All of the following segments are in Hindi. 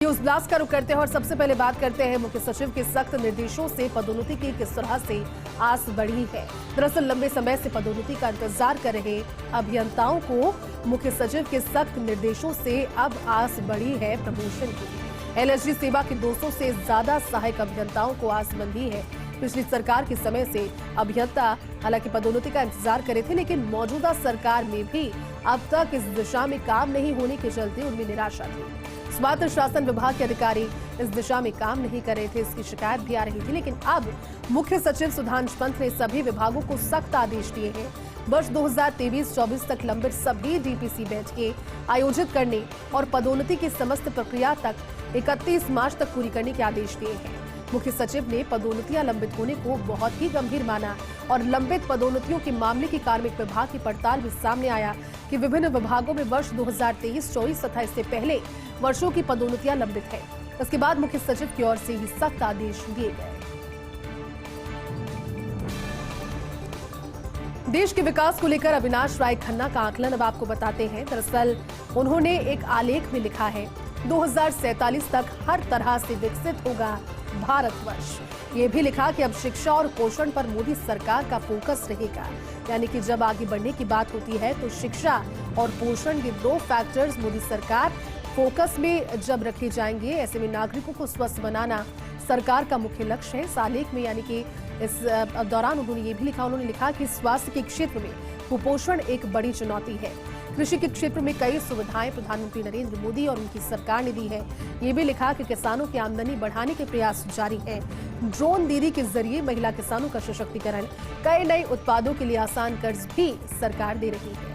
न्यूज ब्लास्ट का रुख करते हैं और सबसे पहले बात करते हैं मुख्य सचिव के सख्त निर्देशों से पदोन्नति की किस तरह से आस बढ़ी है। दरअसल लंबे समय से पदोन्नति का इंतजार कर रहे अभियंताओं को मुख्य सचिव के सख्त निर्देशों से अब आस बढ़ी है प्रमोशन की। एलएसजी सेवा के 200 से ज्यादा सहायक अभियंताओं को आस बंधी है। पिछली सरकार के समय से अभियंता हालांकि पदोन्नति का इंतजार करे थे, लेकिन मौजूदा सरकार में भी अब तक इस दिशा में काम नहीं होने के चलते उनमें निराशा थी। स्वायत्त शासन विभाग के अधिकारी इस दिशा में काम नहीं कर रहे थे, इसकी शिकायत भी आ रही थी। लेकिन अब मुख्य सचिव सुधांशु पंत ने सभी विभागों को सख्त आदेश दिए हैं। वर्ष 2023-24 तक लंबित सभी डीपीसी बैठकें आयोजित करने और पदोन्नति की समस्त प्रक्रिया तक 31 मार्च तक पूरी करने के आदेश दिए हैं। मुख्य सचिव ने पदोन्नतियां लंबित होने को बहुत ही गंभीर माना और लंबित पदोन्नतियों के मामले की कार्मिक विभाग की पड़ताल भी सामने आया कि विभिन्न विभागों में वर्ष 2023-24 तथा इससे पहले वर्षों की पदोन्नतियां लंबित है। इसके बाद मुख्य सचिव की ओर से ही सख्त आदेश दिए गए। देश के विकास को लेकर अविनाश राय खन्ना का आकलन अब आपको बताते हैं। दरअसल उन्होंने एक आलेख में लिखा है 2047 तक हर तरह से विकसित होगा भारतवर्ष। ये भी लिखा कि अब शिक्षा और पोषण पर मोदी सरकार का फोकस रहेगा, यानी कि जब आगे बढ़ने की बात होती है तो शिक्षा और पोषण ये दो फैक्टर्स मोदी सरकार फोकस में जब रखे जाएंगे। ऐसे में नागरिकों को स्वस्थ बनाना सरकार का मुख्य लक्ष्य है। इस आलेख में यानी कि इस दौरान उन्होंने ये भी लिखा, उन्होंने लिखा कि स्वास्थ्य के क्षेत्र में कुपोषण एक बड़ी चुनौती है। कृषि के क्षेत्र में कई सुविधाएं प्रधानमंत्री नरेंद्र मोदी और उनकी सरकार ने दी है। ये भी लिखा कि किसानों की आमदनी बढ़ाने के प्रयास जारी हैं। ड्रोन दीदी के जरिए महिला किसानों का सशक्तिकरण, कई नए उत्पादों के लिए आसान कर्ज भी सरकार दे रही है।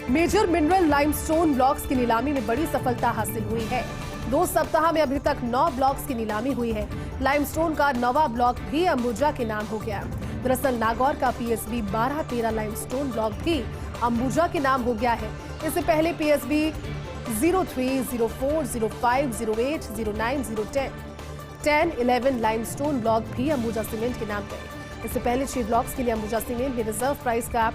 मेजर मिनरल लाइमस्टोन ब्लॉक्स की नीलामी में बड़ी सफलता हासिल हुई है। 2 सप्ताह में अभी तक 9 ब्लॉक्स की नीलामी हुई है। लाइमस्टोन का 9वां ब्लॉक भी अंबुजा के नाम हो गया। दरअसल नागौर का पीएसबी 12-13 लाइमस्टोन ब्लॉक भी अंबुजा के नाम हो गया है। इससे पहले पीएसबी 03, 04, 05, 08, 09, 010, 10, 11 लाइमस्टोन ब्लॉक भी अंबुजा सीमेंट के नाम गए। इससे पहले 6 ब्लॉक्स के लिए अंबुजा सीमेंट ने रिजर्व प्राइस का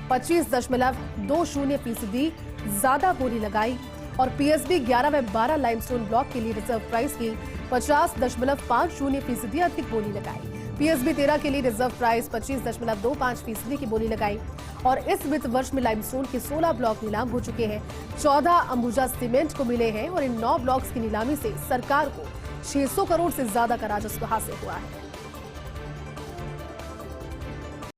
25.20% ज्यादा बोली लगाई और पीएसबी 11 व 12 लाइमस्टोन ब्लॉक के लिए रिजर्व प्राइस की 50.50% अधिक बोली लगाई। पीएसबी 13 के लिए रिजर्व प्राइस 25.25% की बोली लगाई और इस वित्त वर्ष में लाइमस्टोन के 16 ब्लॉक नीलाम हो चुके हैं। 14 अंबुजा सीमेंट को मिले हैं और इन 9 ब्लॉक्स की नीलामी से सरकार को 600 करोड़ से ज्यादा का राजस्व हासिल हुआ है।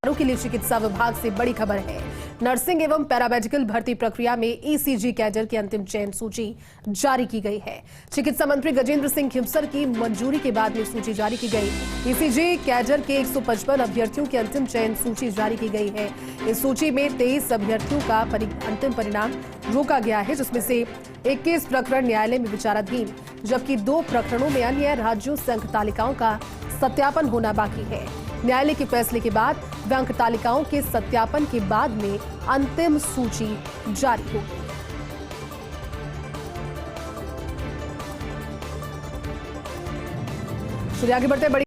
के लिए चिकित्सा विभाग से बड़ी खबर है। नर्सिंग एवं पैरामेडिकल भर्ती प्रक्रिया में ईसीजी कैडर की अंतिम चयन सूची जारी की गई है। चिकित्सा मंत्री गजेंद्र सिंह खिमसर की मंजूरी के बाद ये सूची जारी की गई। ईसीजी कैडर के 155 अभ्यर्थियों की अंतिम चयन सूची जारी की गई है। इस सूची में 23 अभ्यर्थियों का अंतिम परिणाम रोका गया है, जिसमें से 21 प्रकरण न्यायालय में विचाराधीन, जबकि 2 प्रकरणों में अन्य राज्यों से अंक तालिकाओं का सत्यापन होना बाकी है। न्यायालय के फैसले के बाद व अंक तालिकाओं के सत्यापन के बाद में अंतिम सूची जारी होगी। चलिए आगे बढ़ते हैं।